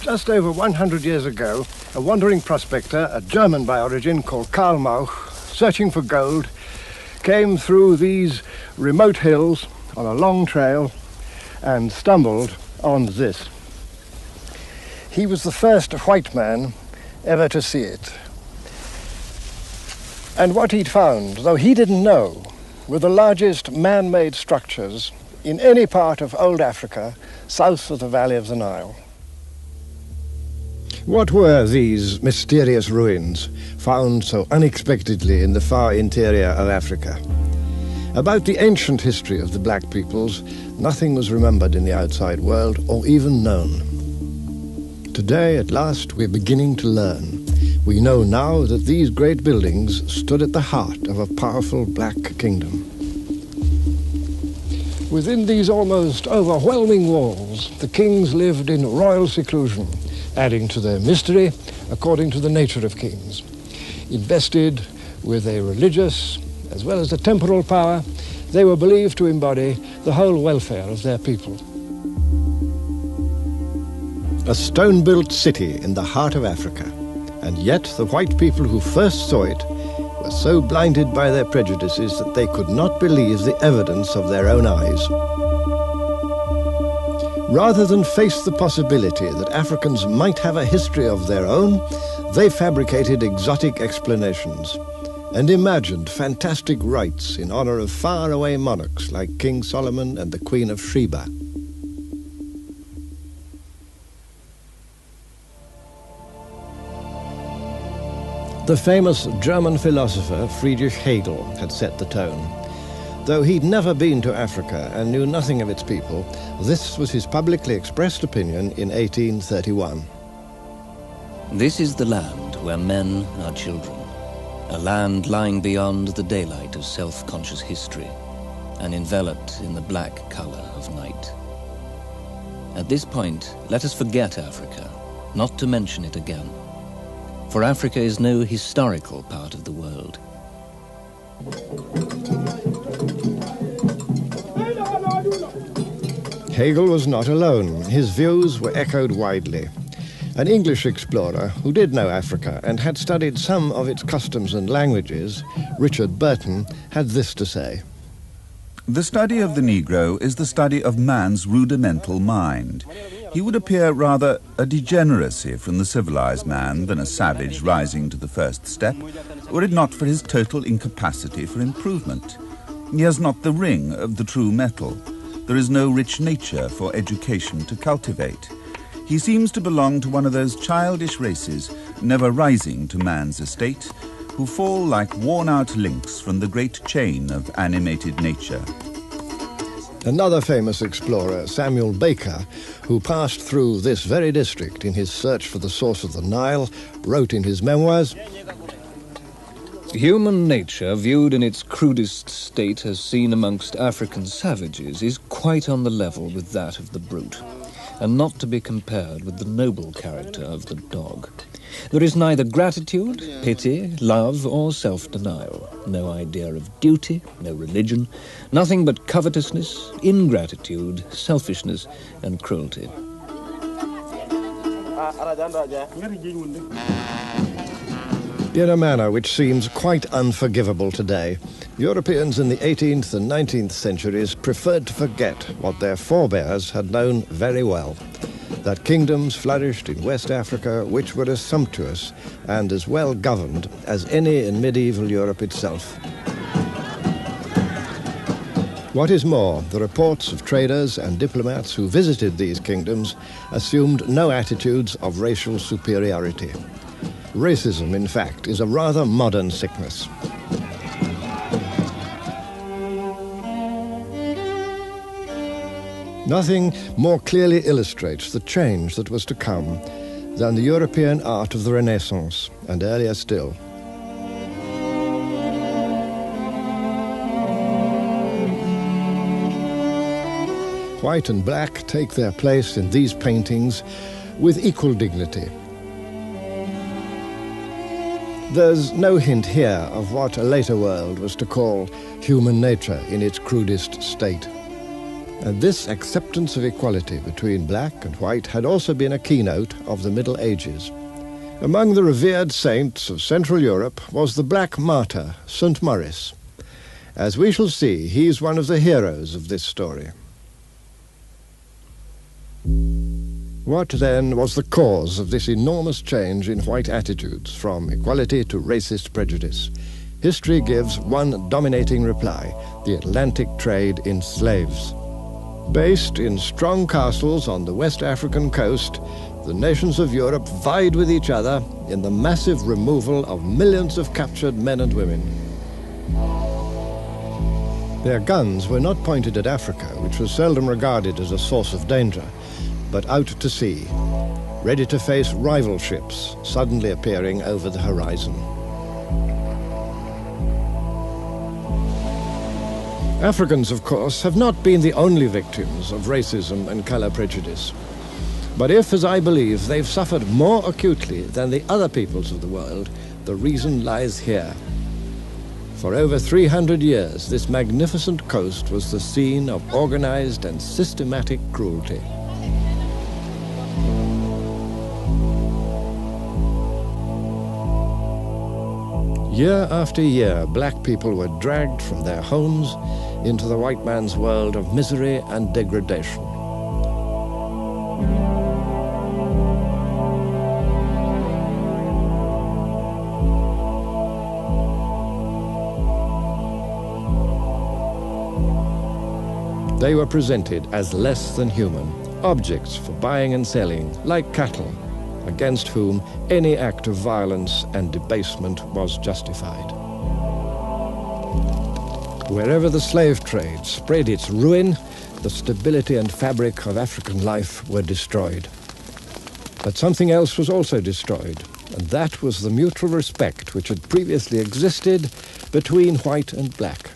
Just over 100 years ago, a wandering prospector, a German by origin called Karl Mauch, searching for gold, came through these remote hills on a long trail and stumbled on this. He was the first white man ever to see it. And what he'd found, though he didn't know, were the largest man-made structures in any part of old Africa south of the valley of the Nile. What were these mysterious ruins found so unexpectedly in the far interior of Africa? About the ancient history of the black peoples, nothing was remembered in the outside world or even known. Today, at last, we're beginning to learn. We know now that these great buildings stood at the heart of a powerful black kingdom. Within these almost overwhelming walls, the kings lived in royal seclusion, adding to their mystery according to the nature of kings. Invested with a religious as well as a temporal power, they were believed to embody the whole welfare of their people. A stone-built city in the heart of Africa, and yet the white people who first saw it were so blinded by their prejudices that they could not believe the evidence of their own eyes. Rather than face the possibility that Africans might have a history of their own, they fabricated exotic explanations and imagined fantastic rites in honor of faraway monarchs like King Solomon and the Queen of Sheba. The famous German philosopher Friedrich Hegel had set the tone. Though he'd never been to Africa and knew nothing of its people, this was his publicly expressed opinion in 1831. This is the land where men are children, a land lying beyond the daylight of self-conscious history and enveloped in the black color of night. At this point, let us forget Africa, not to mention it again, for Africa is no historical part of the world. Hegel was not alone. His views were echoed widely. An English explorer who did know Africa and had studied some of its customs and languages, Richard Burton, had this to say. The study of the Negro is the study of man's rudimental mind. He would appear rather a degeneracy from the civilized man than a savage rising to the first step, were it not for his total incapacity for improvement. He has not the ring of the true metal. There is no rich nature for education to cultivate. He seems to belong to one of those childish races, never rising to man's estate, who fall like worn-out links from the great chain of animated nature. Another famous explorer, Samuel Baker, who passed through this very district in his search for the source of the Nile, wrote in his memoirs, "Human nature, viewed in its crudest state as seen amongst African savages, is quite on the level with that of the brute, and not to be compared with the noble character of the dog. There is neither gratitude, pity, love, or self-denial, no idea of duty, no religion, nothing but covetousness, ingratitude, selfishness, and cruelty." In a manner which seems quite unforgivable today, Europeans in the 18th and 19th centuries preferred to forget what their forebears had known very well, that kingdoms flourished in West Africa which were as sumptuous and as well governed as any in medieval Europe itself. What is more, the reports of traders and diplomats who visited these kingdoms assumed no attitudes of racial superiority. Racism, in fact, is a rather modern sickness. Nothing more clearly illustrates the change that was to come than the European art of the Renaissance, and earlier still. White and black take their place in these paintings with equal dignity. There's no hint here of what a later world was to call human nature in its crudest state. And this acceptance of equality between black and white had also been a keynote of the Middle Ages. Among the revered saints of Central Europe was the black martyr, St. Maurice. As we shall see, he is one of the heroes of this story. What then was the cause of this enormous change in white attitudes from equality to racist prejudice? History gives one dominating reply: the Atlantic trade in slaves. Based in strong castles on the West African coast, the nations of Europe vied with each other in the massive removal of millions of captured men and women. Their guns were not pointed at Africa, which was seldom regarded as a source of danger, but out to sea, ready to face rival ships suddenly appearing over the horizon. Africans, of course, have not been the only victims of racism and color prejudice. But if, as I believe, they've suffered more acutely than the other peoples of the world, the reason lies here. For over 300 years, this magnificent coast was the scene of organized and systematic cruelty. Year after year, black people were dragged from their homes into the white man's world of misery and degradation. They were presented as less than human, objects for buying and selling, like cattle, against whom any act of violence and debasement was justified. Wherever the slave trade spread its ruin, the stability and fabric of African life were destroyed. But something else was also destroyed, and that was the mutual respect which had previously existed between white and black.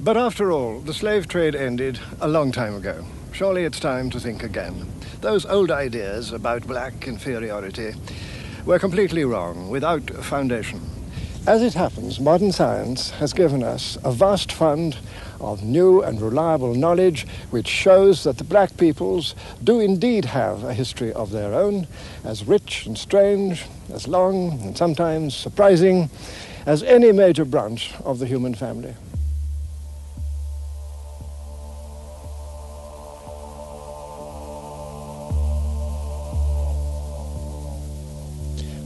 But after all, the slave trade ended a long time ago. Surely it's time to think again. Those old ideas about black inferiority were completely wrong, without foundation. As it happens, modern science has given us a vast fund of new and reliable knowledge which shows that the black peoples do indeed have a history of their own, as rich and strange, as long and sometimes surprising as any major branch of the human family.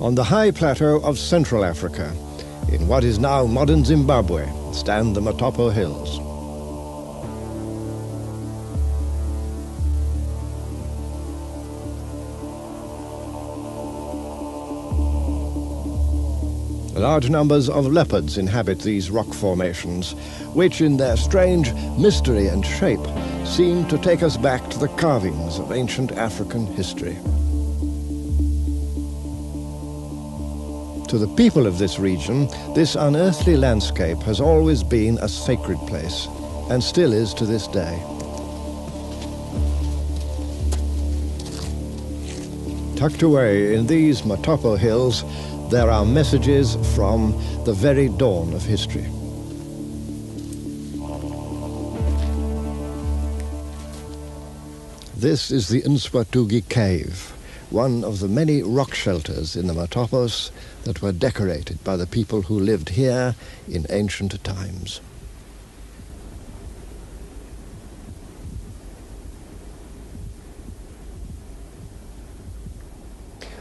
On the high plateau of Central Africa, in what is now modern Zimbabwe, stand the Matopo Hills. Large numbers of leopards inhabit these rock formations, which in their strange mystery and shape seem to take us back to the carvings of ancient African history. To the people of this region, this unearthly landscape has always been a sacred place, and still is to this day. Tucked away in these Matopo hills, there are messages from the very dawn of history. This is the Nswatugi Cave, one of the many rock shelters in the Matopos that were decorated by the people who lived here in ancient times.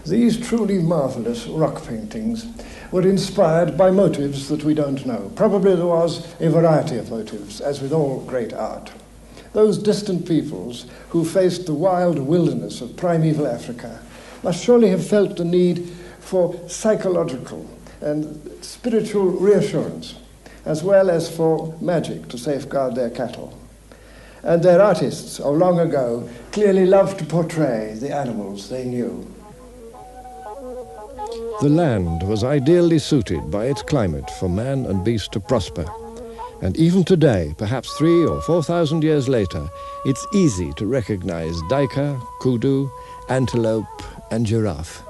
These truly marvelous rock paintings were inspired by motives that we don't know. Probably there was a variety of motives, as with all great art. Those distant peoples who faced the wild wilderness of primeval Africa must surely have felt the need for psychological and spiritual reassurance, as well as for magic to safeguard their cattle. And their artists of long ago clearly loved to portray the animals they knew. The land was ideally suited by its climate for man and beast to prosper. And even today, perhaps 3,000 or 4,000 years later, it's easy to recognize duiker, kudu, antelope, and giraffe.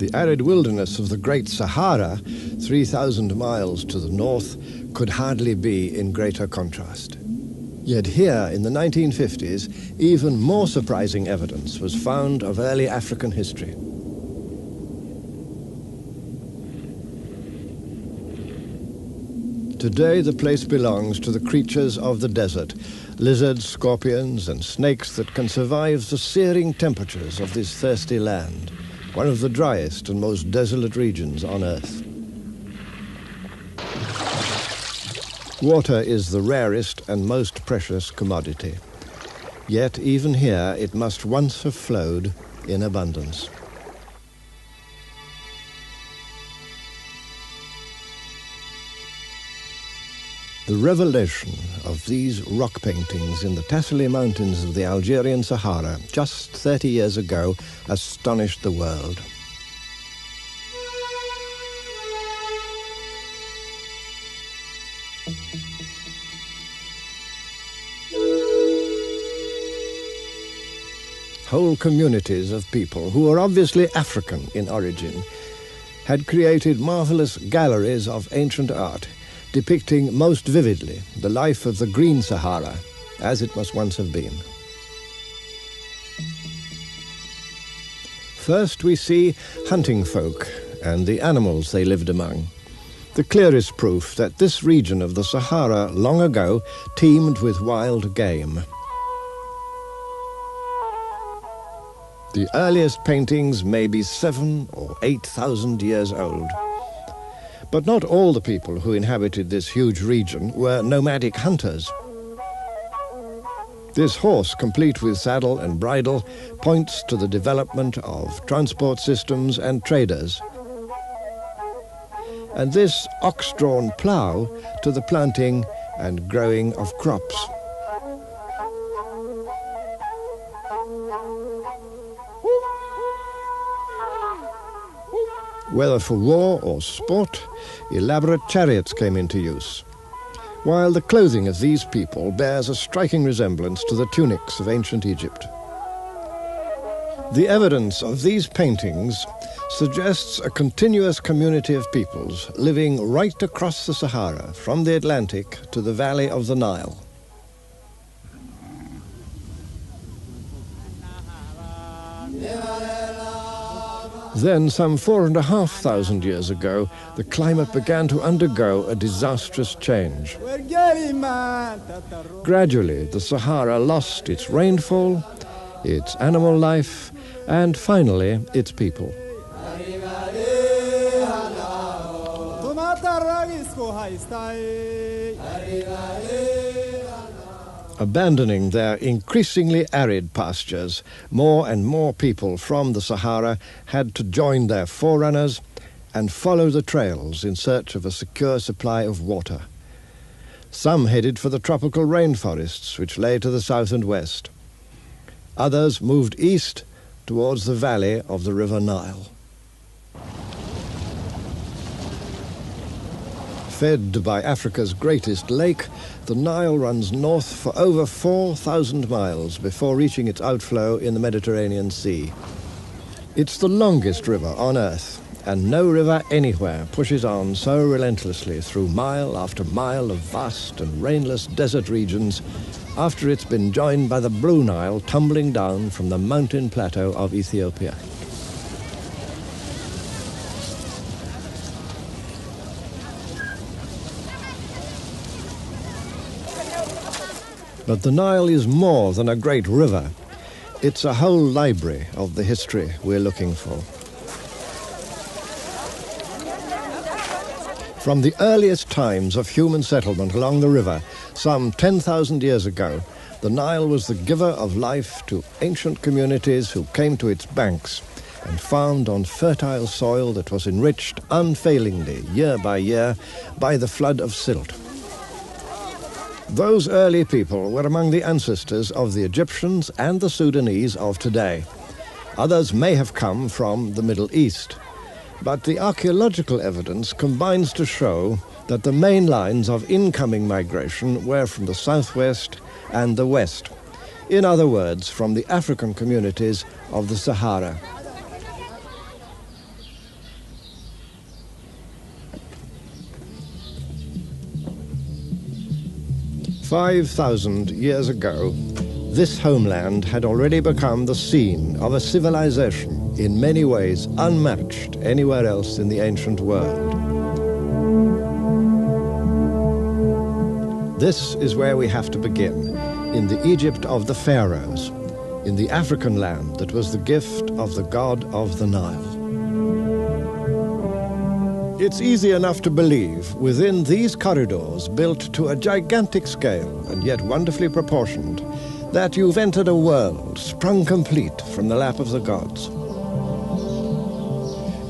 The arid wilderness of the Great Sahara, 3,000 miles to the north, could hardly be in greater contrast. Yet here, in the 1950s, even more surprising evidence was found of early African history. Today, the place belongs to the creatures of the desert, lizards, scorpions, and snakes that can survive the searing temperatures of this thirsty land, one of the driest and most desolate regions on Earth. Water is the rarest and most precious commodity. Yet even here it must once have flowed in abundance. The revelation of these rock paintings in the Tassili Mountains of the Algerian Sahara just 30 years ago astonished the world. Whole communities of people who were obviously African in origin had created marvelous galleries of ancient art depicting most vividly the life of the Green Sahara as it must once have been. First we see hunting folk and the animals they lived among, the clearest proof that this region of the Sahara long ago teemed with wild game. The earliest paintings may be 7,000 or 8,000 years old. But not all the people who inhabited this huge region were nomadic hunters. This horse, complete with saddle and bridle, points to the development of transport systems and traders. And this ox-drawn plough to the planting and growing of crops. Whether for war or sport, elaborate chariots came into use, while the clothing of these people bears a striking resemblance to the tunics of ancient Egypt. The evidence of these paintings suggests a continuous community of peoples living right across the Sahara, from the Atlantic to the valley of the Nile. Then, some 4,500 years ago, the climate began to undergo a disastrous change. Gradually, the Sahara lost its rainfall, its animal life, and finally, its people. Abandoning their increasingly arid pastures, more and more people from the Sahara had to join their forerunners and follow the trails in search of a secure supply of water. Some headed for the tropical rainforests which lay to the south and west. Others moved east towards the valley of the River Nile. Fed by Africa's greatest lake, the Nile runs north for over 4,000 miles before reaching its outflow in the Mediterranean Sea. It's the longest river on Earth, and no river anywhere pushes on so relentlessly through mile after mile of vast and rainless desert regions after it's been joined by the Blue Nile tumbling down from the mountain plateau of Ethiopia. But the Nile is more than a great river. It's a whole library of the history we're looking for. From the earliest times of human settlement along the river, some 10,000 years ago, the Nile was the giver of life to ancient communities who came to its banks and farmed on fertile soil that was enriched unfailingly, year by year, by the flood of silt. Those early people were among the ancestors of the Egyptians and the Sudanese of today. Others may have come from the Middle East, but the archaeological evidence combines to show that the main lines of incoming migration were from the southwest and the west. In other words, from the African communities of the Sahara. 5,000 years ago, this homeland had already become the scene of a civilization in many ways unmatched anywhere else in the ancient world. This is where we have to begin, in the Egypt of the pharaohs, in the African land that was the gift of the god of the Nile. It's easy enough to believe, within these corridors built to a gigantic scale and yet wonderfully proportioned, that you've entered a world sprung complete from the lap of the gods.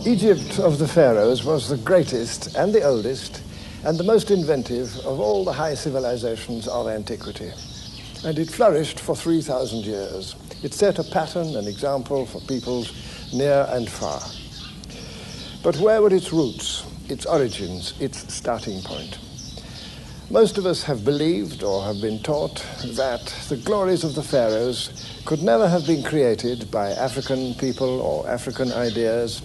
Egypt of the pharaohs was the greatest and the oldest and the most inventive of all the high civilizations of antiquity. And it flourished for 3,000 years. It set a pattern, an example for peoples near and far. But where were its roots, its origins, its starting point? Most of us have believed or have been taught that the glories of the pharaohs could never have been created by African people or African ideas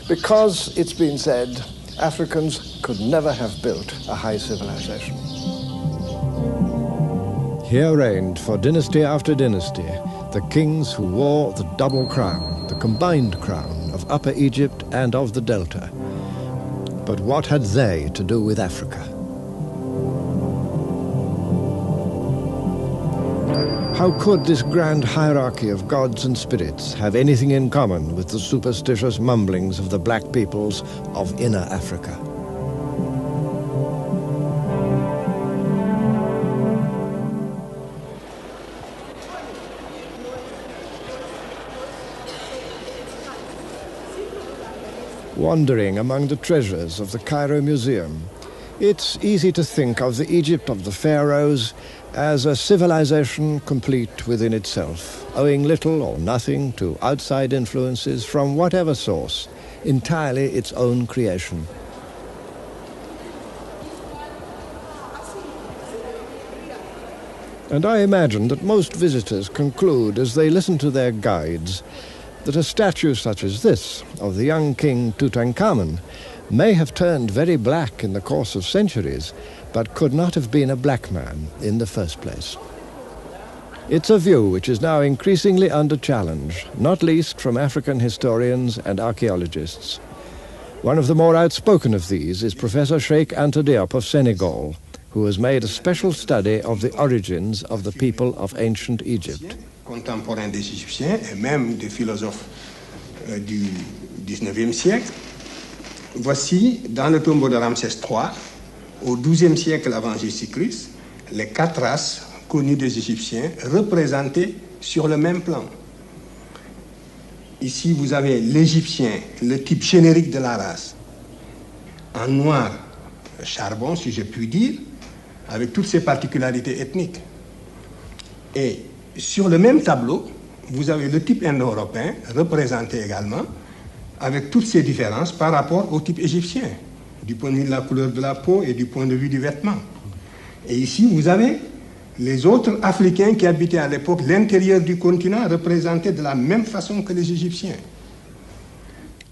because, it's been said, Africans could never have built a high civilization. Here reigned for dynasty after dynasty the kings who wore the double crown, the combined crown of Upper Egypt and of the Delta. But what had they to do with Africa? How could this grand hierarchy of gods and spirits have anything in common with the superstitious mumblings of the black peoples of inner Africa? Wandering among the treasures of the Cairo Museum, it's easy to think of the Egypt of the pharaohs as a civilization complete within itself, owing little or nothing to outside influences from whatever source, entirely its own creation. And I imagine that most visitors conclude as they listen to their guides that a statue such as this of the young king Tutankhamun may have turned very black in the course of centuries, but could not have been a black man in the first place. It's a view which is now increasingly under challenge, not least from African historians and archaeologists. One of the more outspoken of these is Professor Cheikh Anta Diop of Senegal, who has made a special study of the origins of the people of ancient Egypt. Contemporains des Égyptiens et même des philosophes du 19e siècle. Voici, dans le tombeau de Ramsès III, au XIIe siècle avant Jésus-Christ, les 4 races connues des Égyptiens représentées sur le même plan. Ici, vous avez l'Égyptien, le type générique de la race, en noir charbon, si je puis dire, avec toutes ses particularités ethniques. Et sur le même tableau, vous avez le type indo-européen, représenté également, avec toutes ces différences par rapport au type égyptien, du point de vue de la couleur de la peau et du point de vue du vêtement. Et ici, vous avez les autres Africains qui habitaient à l'époque l'intérieur du continent, représentés de la même façon que les Égyptiens.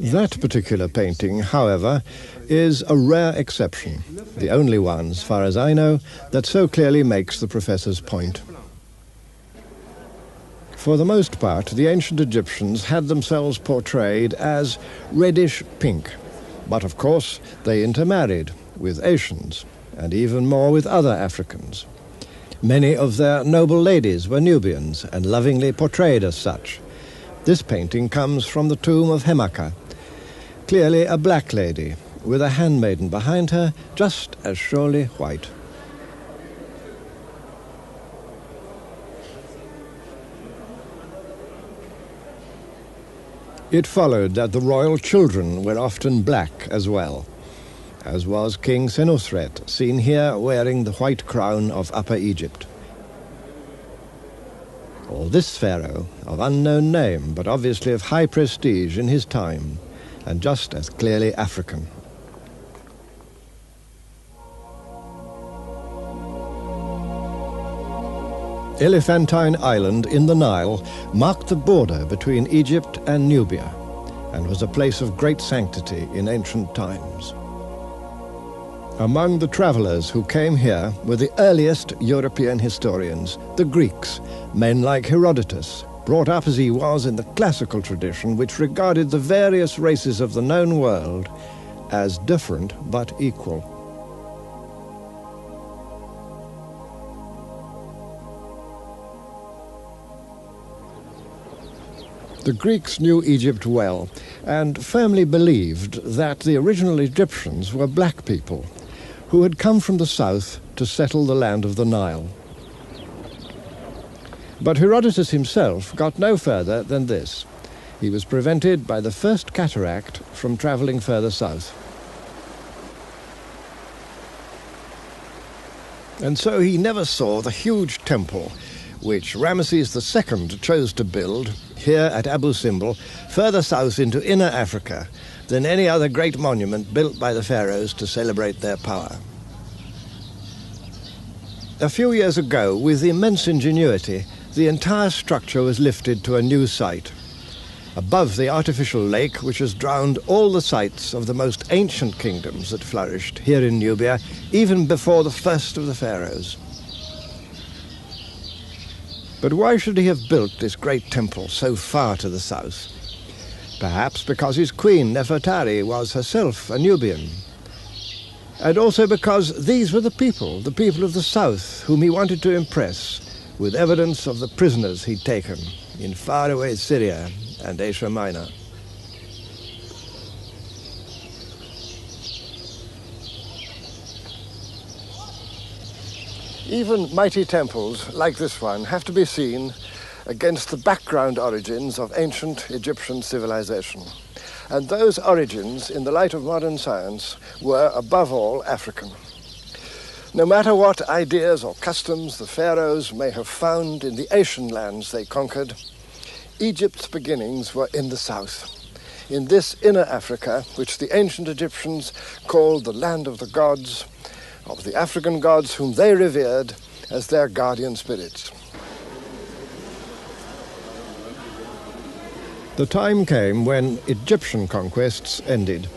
That particular painting, however, is a rare exception, the only one, as far as I know, that so clearly makes the professor's point. For the most part, the ancient Egyptians had themselves portrayed as reddish pink, but of course they intermarried with Asians, and even more with other Africans. Many of their noble ladies were Nubians and lovingly portrayed as such. This painting comes from the tomb of Hemaka, clearly a black lady, with a handmaiden behind her, just as surely white. It followed that the royal children were often black as well, as was King Senusret, seen here wearing the white crown of Upper Egypt. Or this pharaoh, of unknown name, but obviously of high prestige in his time, and just as clearly African. Elephantine Island in the Nile marked the border between Egypt and Nubia, and was a place of great sanctity in ancient times. Among the travelers who came here were the earliest European historians, the Greeks, men like Herodotus, brought up as he was in the classical tradition which regarded the various races of the known world as different but equal. The Greeks knew Egypt well and firmly believed that the original Egyptians were black people who had come from the south to settle the land of the Nile. But Herodotus himself got no further than this. He was prevented by the first cataract from travelling further south. And so he never saw the huge temple which Ramesses II chose to build here at Abu Simbel, further south into inner Africa than any other great monument built by the pharaohs to celebrate their power. A few years ago, with immense ingenuity, the entire structure was lifted to a new site, above the artificial lake which has drowned all the sites of the most ancient kingdoms that flourished here in Nubia, even before the first of the pharaohs. But why should he have built this great temple so far to the south? Perhaps because his queen, Nefertari, was herself a Nubian. And also because these were the people of the south, whom he wanted to impress with evidence of the prisoners he'd taken in faraway Syria and Asia Minor. Even mighty temples like this one have to be seen against the background origins of ancient Egyptian civilization. And those origins, in the light of modern science, were above all African. No matter what ideas or customs the pharaohs may have found in the Asian lands they conquered, Egypt's beginnings were in the south, in this inner Africa, which the ancient Egyptians called the land of the gods, of the African gods whom they revered as their guardian spirits. The time came when Egyptian conquests ended.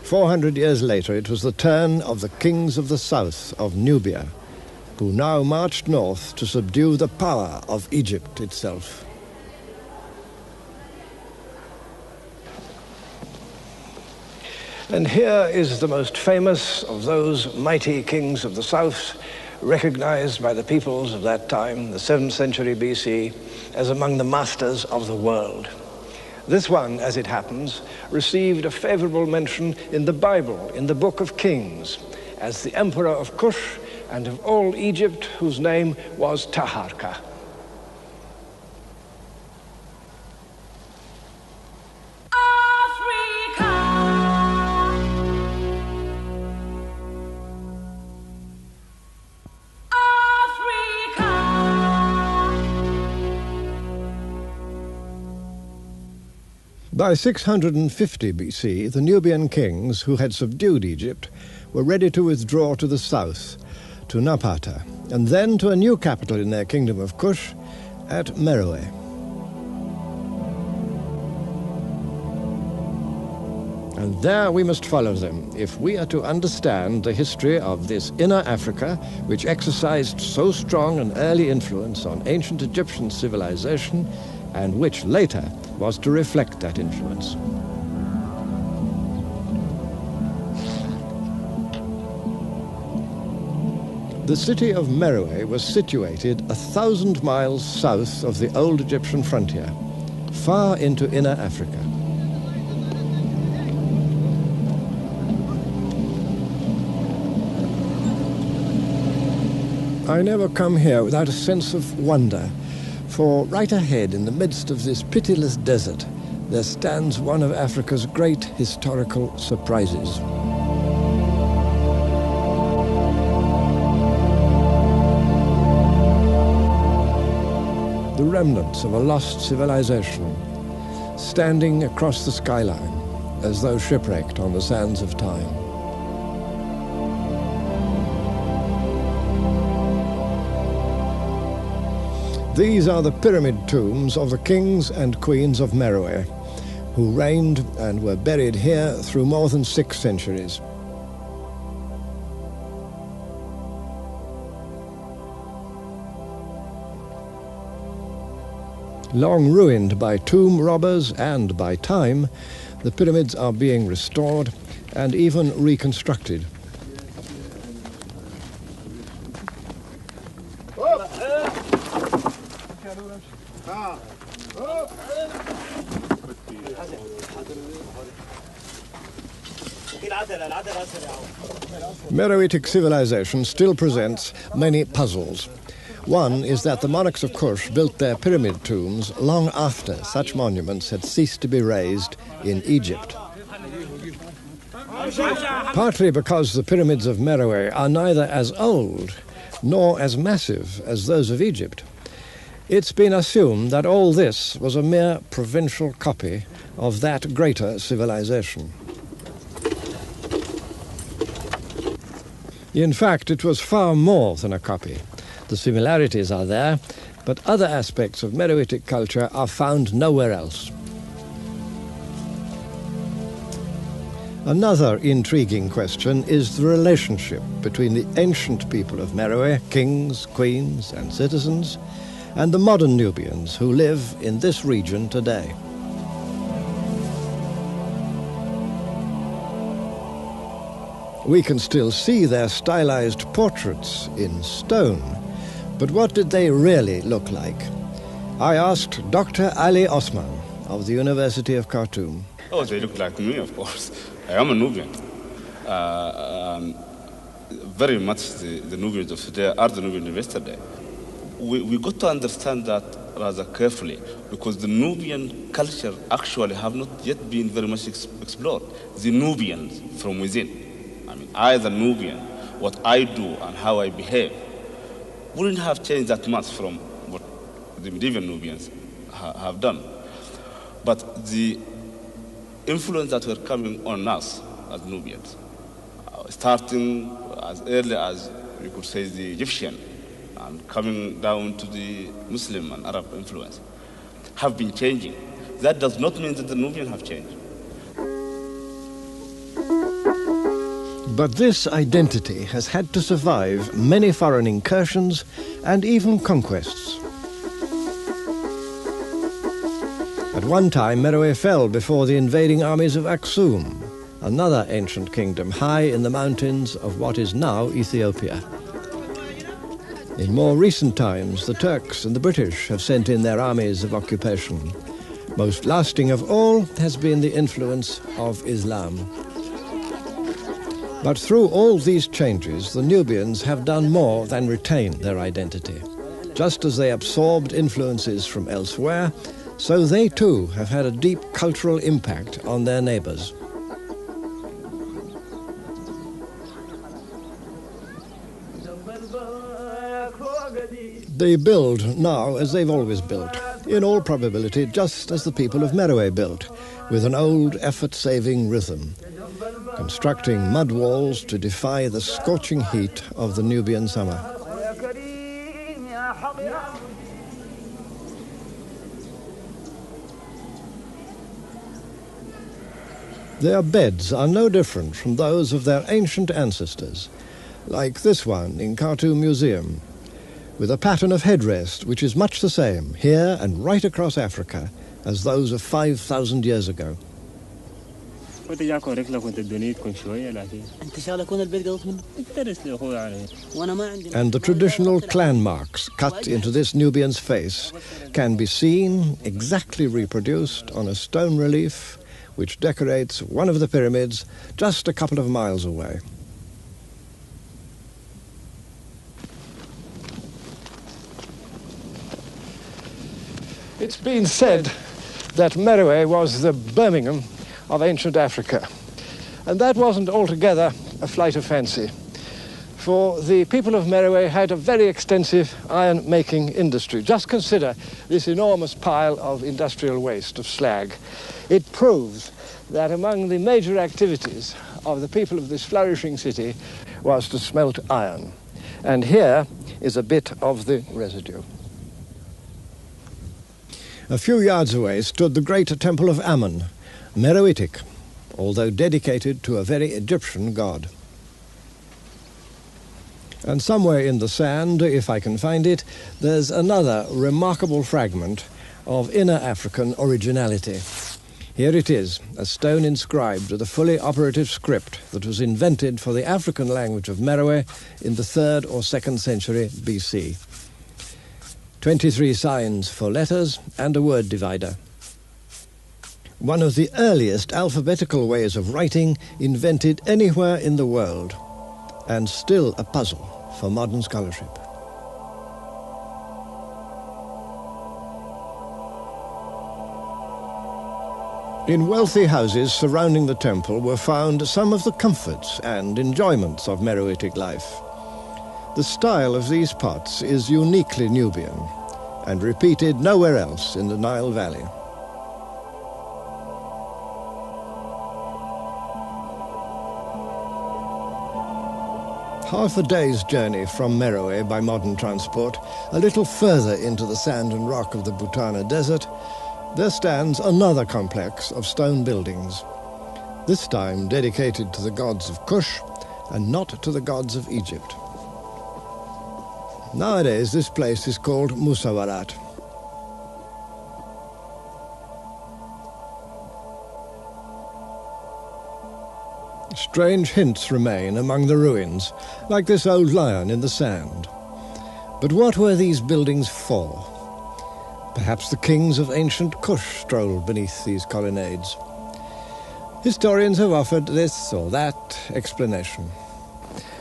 400 years later, it was the turn of the kings of the south of Nubia, who now marched north to subdue the power of Egypt itself. And here is the most famous of those mighty kings of the south, recognized by the peoples of that time, the 7th century BC, as among the masters of the world. This one, as it happens, received a favorable mention in the Bible, in the Book of Kings, as the emperor of Kush and of all Egypt, whose name was Taharka. By 650 BC, the Nubian kings who had subdued Egypt were ready to withdraw to the south, to Napata, and then to a new capital in their kingdom of Kush, at Meroe. And there we must follow them if we are to understand the history of this inner Africa, which exercised so strong an early influence on ancient Egyptian civilization, and which later was to reflect that influence. The city of Meroe was situated 1,000 miles south of the old Egyptian frontier, far into inner Africa. I never come here without a sense of wonder, for right ahead, in the midst of this pitiless desert, there stands one of Africa's great historical surprises. The remnants of a lost civilization, standing across the skyline, as though shipwrecked on the sands of time. These are the pyramid tombs of the kings and queens of Meroe, who reigned and were buried here through more than 6 centuries. Long ruined by tomb robbers and by time, the pyramids are being restored and even reconstructed. Meroitic civilization still presents many puzzles. One is that the monarchs of Kush built their pyramid tombs long after such monuments had ceased to be raised in Egypt. Partly because the pyramids of Meroe are neither as old nor as massive as those of Egypt, it's been assumed that all this was a mere provincial copy of that greater civilization. In fact, it was far more than a copy. The similarities are there, but other aspects of Meroitic culture are found nowhere else. Another intriguing question is the relationship between the ancient people of Meroe, kings, queens, and citizens, and the modern Nubians who live in this region today. We can still see their stylized portraits in stone, but what did they really look like? I asked Dr. Ali Osman of the University of Khartoum. Oh, they look like me, of course. I am a Nubian. Very much the Nubians of today are the Nubians of yesterday. We got to understand that rather carefully, because the Nubian culture actually have not yet been very much explored. The Nubians from within. I mean, I, the Nubian, what I do and how I behave, wouldn't have changed that much from what the medieval Nubians have done. But the influence that were coming on us as Nubians, starting as early as, we could say, the Egyptian, and coming down to the Muslim and Arab influence, have been changing. That does not mean that the Nubians have changed. But this identity has had to survive many foreign incursions and even conquests. At one time, Meroe fell before the invading armies of Aksum, another ancient kingdom high in the mountains of what is now Ethiopia. In more recent times, the Turks and the British have sent in their armies of occupation. Most lasting of all has been the influence of Islam. But through all these changes, the Nubians have done more than retain their identity. Just as they absorbed influences from elsewhere, so they too have had a deep cultural impact on their neighbors. They build now as they've always built, in all probability just as the people of Meroe built, with an old effort-saving rhythm, constructing mud walls to defy the scorching heat of the Nubian summer. Their beds are no different from those of their ancient ancestors, like this one in Khartoum Museum, with a pattern of headrest which is much the same here and right across Africa as those of 5,000 years ago. And the traditional clan marks cut into this Nubian's face can be seen, exactly reproduced on a stone relief which decorates one of the pyramids just a couple of miles away. It's been said that Meroe was the Birmingham of ancient Africa. And that wasn't altogether a flight of fancy, for the people of Meroe had a very extensive iron-making industry. Just consider this enormous pile of industrial waste, of slag. It proves that among the major activities of the people of this flourishing city was to smelt iron. And here is a bit of the residue. A few yards away stood the great temple of Ammon, Meroitic, although dedicated to a very Egyptian god. And somewhere in the sand, if I can find it, there's another remarkable fragment of inner African originality. Here it is, a stone inscribed with a fully operative script that was invented for the African language of Meroe in the 3rd or 2nd century BC. 23 signs for letters and a word divider. One of the earliest alphabetical ways of writing invented anywhere in the world, and still a puzzle for modern scholarship. In wealthy houses surrounding the temple were found some of the comforts and enjoyments of Meroitic life. The style of these pots is uniquely Nubian and repeated nowhere else in the Nile Valley. Half a day's journey from Meroe by modern transport, a little further into the sand and rock of the Butana Desert, there stands another complex of stone buildings, this time dedicated to the gods of Kush and not to the gods of Egypt. Nowadays, this place is called Musawarat. Strange hints remain among the ruins, like this old lion in the sand. But what were these buildings for? Perhaps the kings of ancient Kush strolled beneath these colonnades. Historians have offered this or that explanation.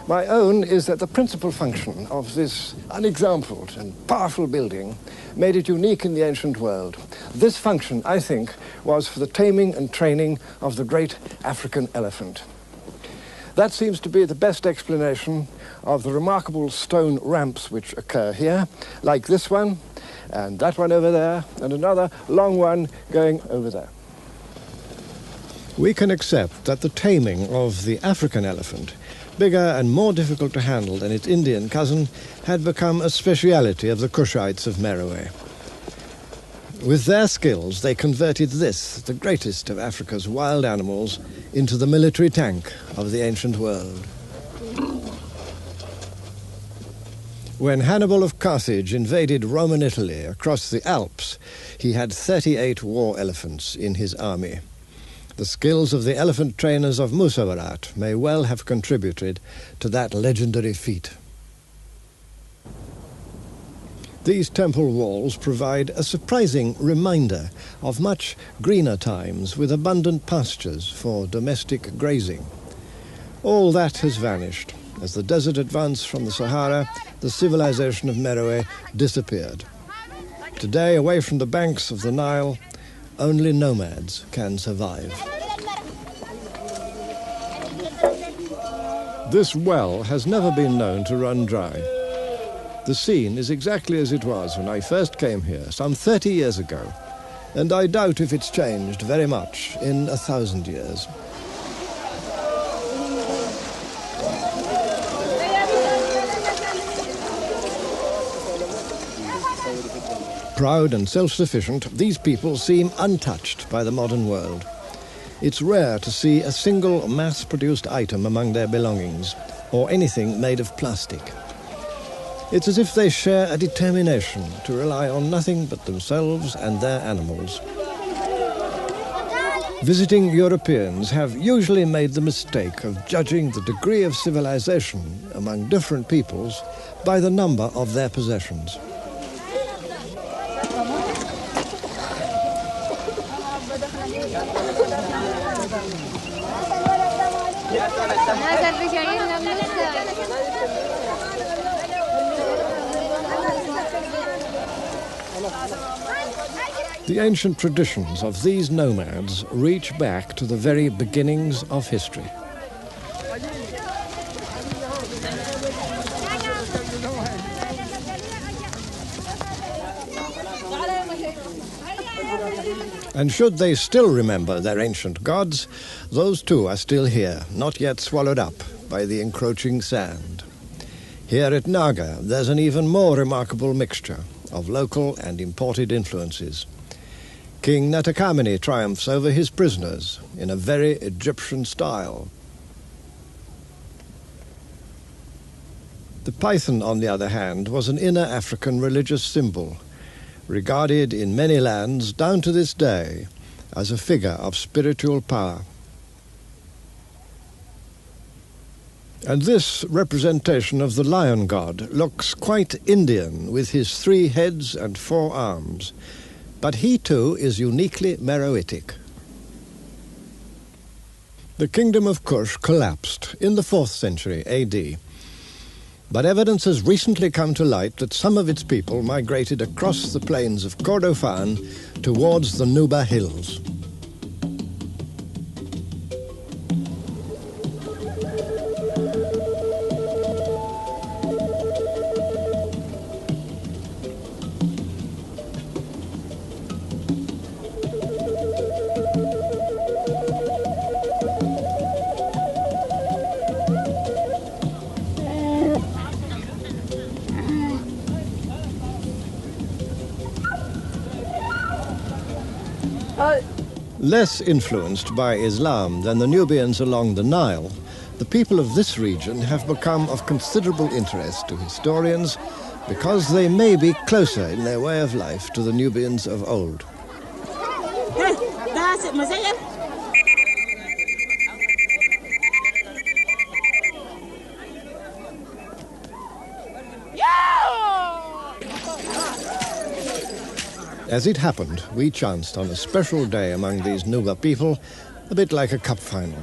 My own is that the principal function of this unexampled and powerful building made it unique in the ancient world. This function, I think, was for the taming and training of the great African elephant. That seems to be the best explanation of the remarkable stone ramps which occur here, like this one, and that one over there, and another long one going over there. We can accept that the taming of the African elephant, bigger and more difficult to handle than its Indian cousin, had become a speciality of the Kushites of Meroe. With their skills, they converted this, the greatest of Africa's wild animals, into the military tank of the ancient world. When Hannibal of Carthage invaded Roman Italy across the Alps, he had 38 war elephants in his army. The skills of the elephant trainers of Musawarat may well have contributed to that legendary feat. These temple walls provide a surprising reminder of much greener times with abundant pastures for domestic grazing. All that has vanished. As the desert advanced from the Sahara, the civilization of Meroe disappeared. Today, away from the banks of the Nile, only nomads can survive. This well has never been known to run dry. The scene is exactly as it was when I first came here, some 30 years ago, and I doubt if it's changed very much in 1,000 years. Proud and self-sufficient, these people seem untouched by the modern world. It's rare to see a single mass-produced item among their belongings, or anything made of plastic. It's as if they share a determination to rely on nothing but themselves and their animals. Visiting Europeans have usually made the mistake of judging the degree of civilization among different peoples by the number of their possessions. The ancient traditions of these nomads reach back to the very beginnings of history. And should they still remember their ancient gods, those too are still here, not yet swallowed up by the encroaching sand. Here at Naga, there's an even more remarkable mixture of local and imported influences. King Natakameni triumphs over his prisoners in a very Egyptian style. The python, on the other hand, was an inner African religious symbol, regarded in many lands down to this day as a figure of spiritual power. And this representation of the lion god looks quite Indian with his 3 heads and 4 arms, but he too is uniquely Meroitic. The kingdom of Kush collapsed in the 4th century AD, but evidence has recently come to light that some of its people migrated across the plains of Kordofan towards the Nuba Hills. Less influenced by Islam than the Nubians along the Nile, the people of this region have become of considerable interest to historians because they may be closer in their way of life to the Nubians of old. As it happened, we chanced on a special day among these Nuba people, a bit like a cup final.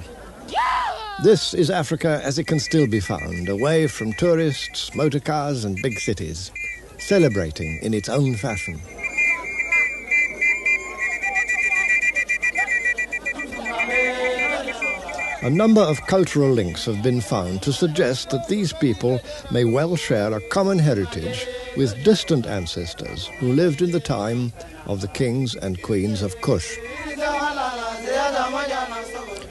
This is Africa as it can still be found, away from tourists, motorcars and big cities, celebrating in its own fashion. A number of cultural links have been found to suggest that these people may well share a common heritage with distant ancestors who lived in the time of the kings and queens of Kush.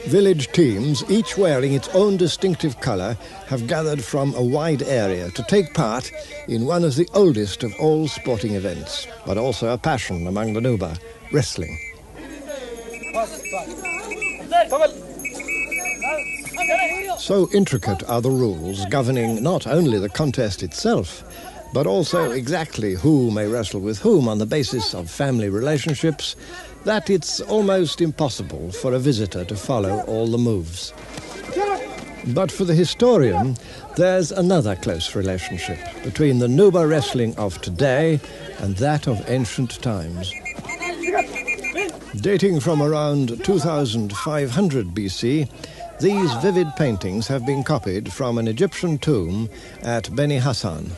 Village teams, each wearing its own distinctive colour, have gathered from a wide area to take part in one of the oldest of all sporting events, but also a passion among the Nuba, wrestling. So intricate are the rules governing not only the contest itself, but also exactly who may wrestle with whom on the basis of family relationships, that it's almost impossible for a visitor to follow all the moves. But for the historian, there's another close relationship between the Nuba wrestling of today and that of ancient times. Dating from around 2500 BC, these vivid paintings have been copied from an Egyptian tomb at Beni Hassan.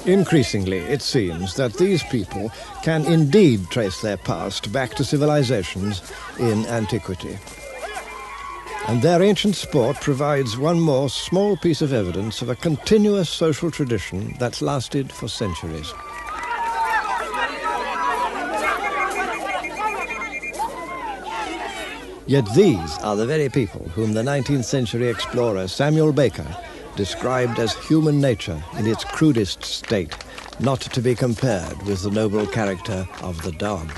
Increasingly, it seems that these people can indeed trace their past back to civilizations in antiquity. And their ancient sport provides one more small piece of evidence of a continuous social tradition that's lasted for centuries. Yet these are the very people whom the 19th century explorer Samuel Baker described as human nature in its crudest state, not to be compared with the noble character of the dog.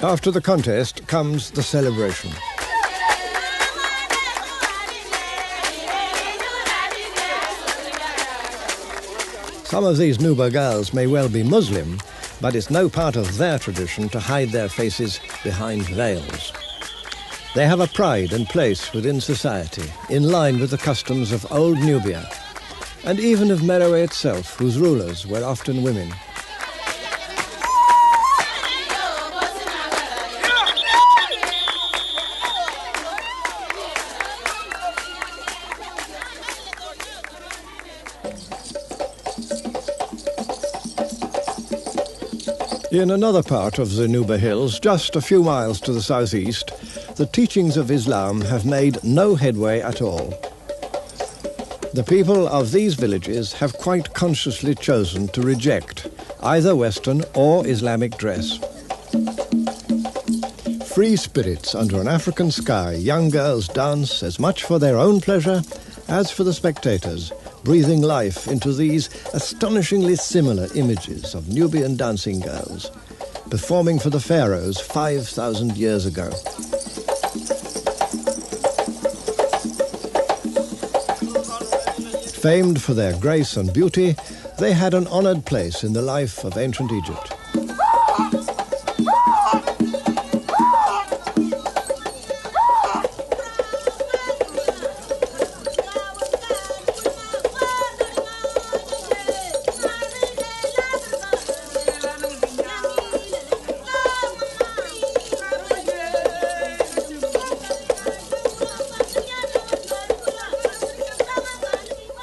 After the contest comes the celebration. Some of these Nuba girls may well be Muslim, but it's no part of their tradition to hide their faces behind veils. They have a pride and place within society, in line with the customs of old Nubia. and even of Meroe itself, whose rulers were often women. In another part of the Nuba Hills, just a few miles to the southeast, the teachings of Islam have made no headway at all. The people of these villages have quite consciously chosen to reject either Western or Islamic dress. Free spirits under an African sky, young girls dance as much for their own pleasure as for the spectators, breathing life into these astonishingly similar images of Nubian dancing girls, performing for the pharaohs 5,000 years ago. Famed for their grace and beauty, they had an honored place in the life of ancient Egypt.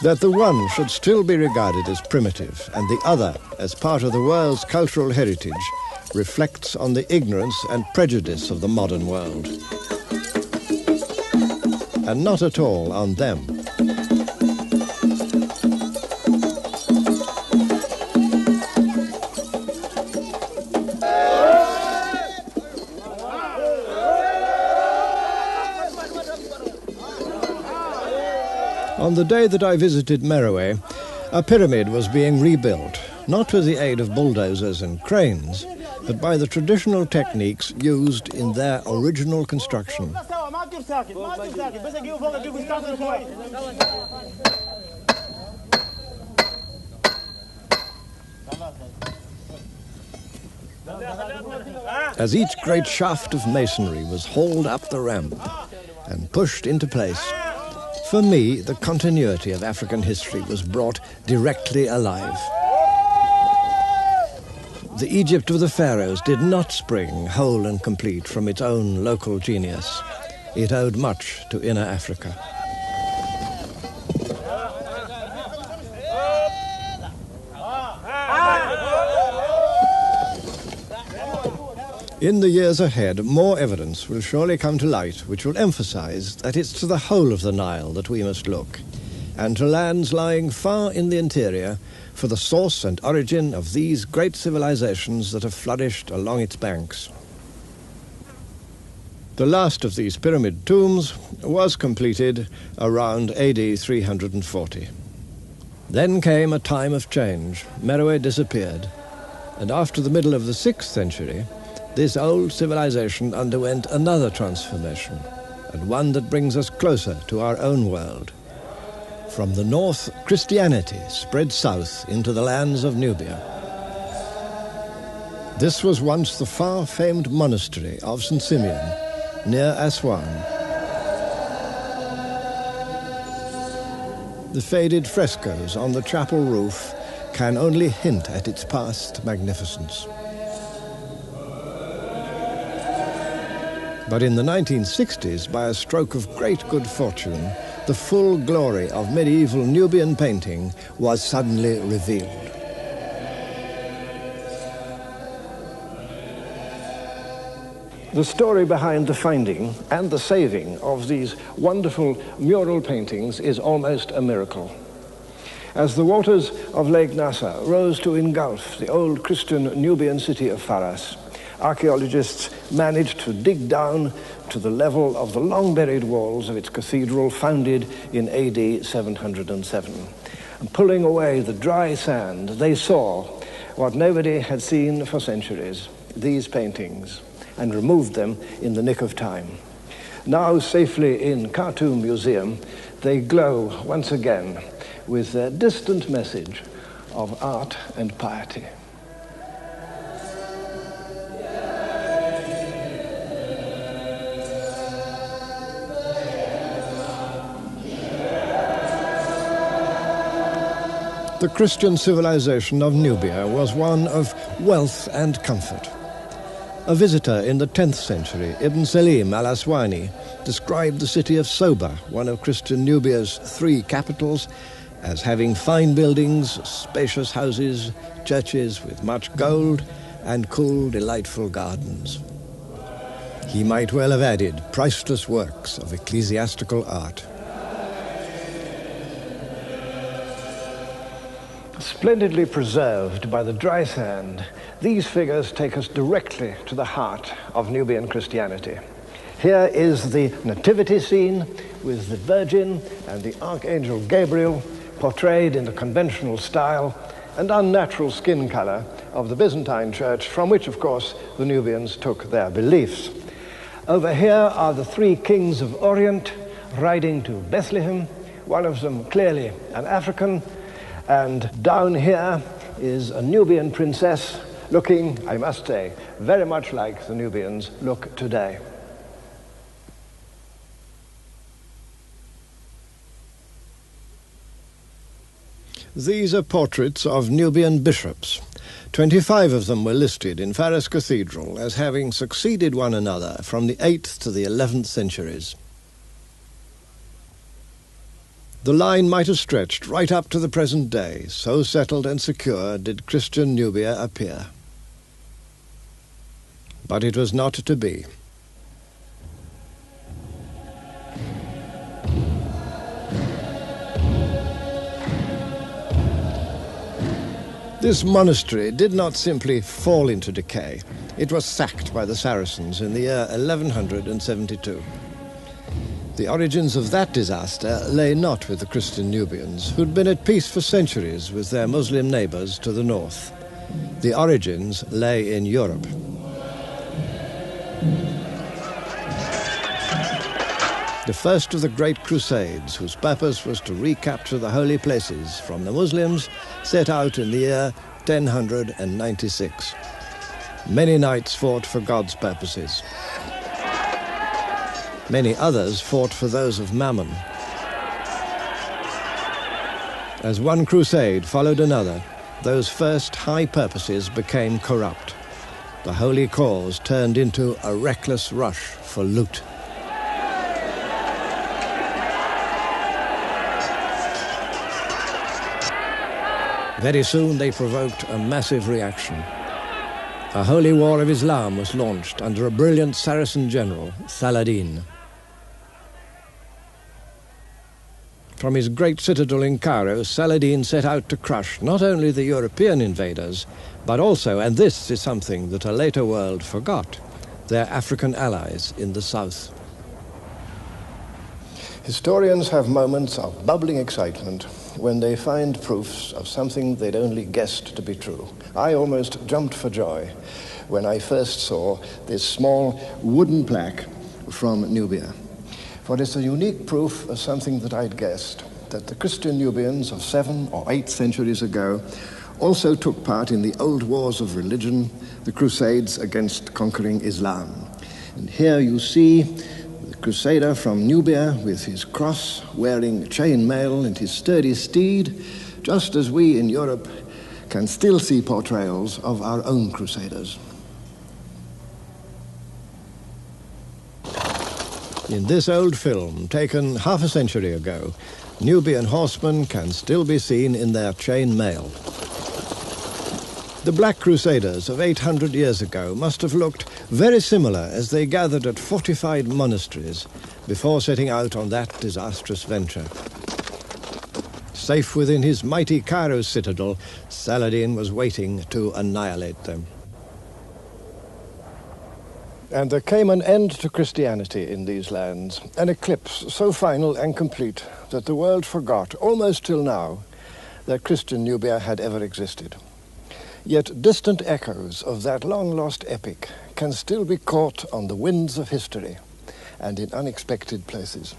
That the one should still be regarded as primitive and the other as part of the world's cultural heritage reflects on the ignorance and prejudice of the modern world, and not at all on them. On the day that I visited Meroe, a pyramid was being rebuilt, not with the aid of bulldozers and cranes, but by the traditional techniques used in their original construction. As each great shaft of masonry was hauled up the ramp and pushed into place, for me, the continuity of African history was brought directly alive. The Egypt of the pharaohs did not spring whole and complete from its own local genius. It owed much to inner Africa. In the years ahead, more evidence will surely come to light which will emphasize that it's to the whole of the Nile that we must look, and to lands lying far in the interior for the source and origin of these great civilizations that have flourished along its banks. The last of these pyramid tombs was completed around AD 340. Then came a time of change. Meroe disappeared, and after the middle of the 6th century, this old civilization underwent another transformation, and one that brings us closer to our own world. From the north, Christianity spread south into the lands of Nubia. This was once the far-famed monastery of St. Simeon, near Aswan. The faded frescoes on the chapel roof can only hint at its past magnificence. But in the 1960s, by a stroke of great good fortune, the full glory of medieval Nubian painting was suddenly revealed. The story behind the finding and the saving of these wonderful mural paintings is almost a miracle. As the waters of Lake Nasser rose to engulf the old Christian Nubian city of Faras, archaeologists managed to dig down to the level of the long-buried walls of its cathedral founded in AD 707. And pulling away the dry sand, they saw what nobody had seen for centuries, these paintings, and removed them in the nick of time. Now safely in Khartoum Museum, they glow once again with their distant message of art and piety. The Christian civilization of Nubia was one of wealth and comfort. A visitor in the 10th century, Ibn Salim al-Aswani, described the city of Soba, one of Christian Nubia's 3 capitals, as having fine buildings, spacious houses, churches with much gold, and cool, delightful gardens. He might well have added priceless works of ecclesiastical art. Splendidly preserved by the dry sand, these figures take us directly to the heart of Nubian Christianity. Here is the nativity scene with the Virgin and the Archangel Gabriel portrayed in the conventional style and unnatural skin color of the Byzantine church, from which, of course, the Nubians took their beliefs. Over here are the 3 kings of Orient riding to Bethlehem, one of them clearly an African, and down here is a Nubian princess looking, I must say, very much like the Nubians look today. These are portraits of Nubian bishops. 25 of them were listed in Faras Cathedral as having succeeded one another from the 8th to the 11th centuries. The line might have stretched right up to the present day, so settled and secure did Christian Nubia appear. But it was not to be. This monastery did not simply fall into decay. It was sacked by the Saracens in the year 1172. The origins of that disaster lay not with the Christian Nubians, who'd been at peace for centuries with their Muslim neighbors to the north. The origins lay in Europe. The first of the great crusades, whose purpose was to recapture the holy places from the Muslims, set out in the year 1096. Many knights fought for God's purposes. Many others fought for those of Mammon. As one crusade followed another, those first high purposes became corrupt. The holy cause turned into a reckless rush for loot. Very soon they provoked a massive reaction. A holy war of Islam was launched under a brilliant Saracen general, Saladin. From his great citadel in Cairo, Saladin set out to crush not only the European invaders, but also, and this is something that a later world forgot, their African allies in the south. Historians have moments of bubbling excitement when they find proofs of something they'd only guessed to be true. I almost jumped for joy when I first saw this small wooden plaque from Nubia. For it's a unique proof of something that I'd guessed, that the Christian Nubians of 7 or 8 centuries ago also took part in the old wars of religion, the crusades against conquering Islam. And here you see the crusader from Nubia with his cross, wearing chainmail and his sturdy steed, just as we in Europe can still see portrayals of our own crusaders. In this old film, taken half a century ago, Nubian horsemen can still be seen in their chain mail. The Black Crusaders of 800 years ago must have looked very similar as they gathered at fortified monasteries before setting out on that disastrous venture. Safe within his mighty Cairo citadel, Saladin was waiting to annihilate them. And there came an end to Christianity in these lands, an eclipse so final and complete that the world forgot, almost till now, that Christian Nubia had ever existed. Yet distant echoes of that long-lost epic can still be caught on the winds of history and in unexpected places.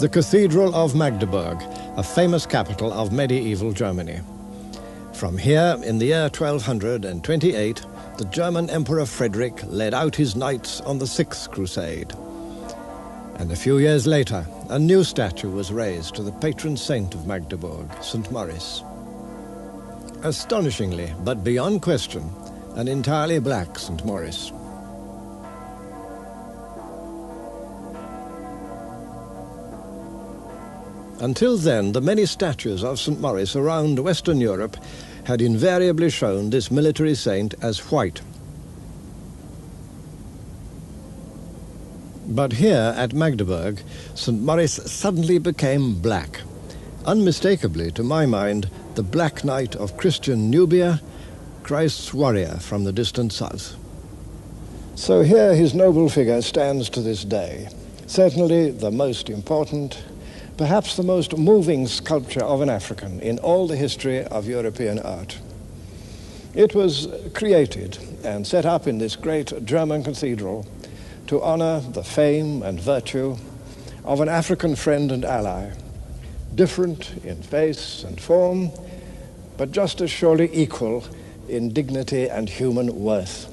The Cathedral of Magdeburg, a famous capital of medieval Germany. From here, in the year 1228, the German Emperor Frederick led out his knights on the Sixth Crusade. And a few years later, a new statue was raised to the patron saint of Magdeburg, St. Maurice. Astonishingly, but beyond question, an entirely black St. Maurice. Until then, the many statues of St. Maurice around Western Europe had invariably shown this military saint as white. But here at Magdeburg, St. Maurice suddenly became black. Unmistakably, to my mind, the Black Knight of Christian Nubia, Christ's warrior from the distant south. So here his noble figure stands to this day, certainly the most important, perhaps the most moving sculpture of an African in all the history of European art. It was created and set up in this great German cathedral to honor the fame and virtue of an African friend and ally, different in face and form, but just as surely equal in dignity and human worth.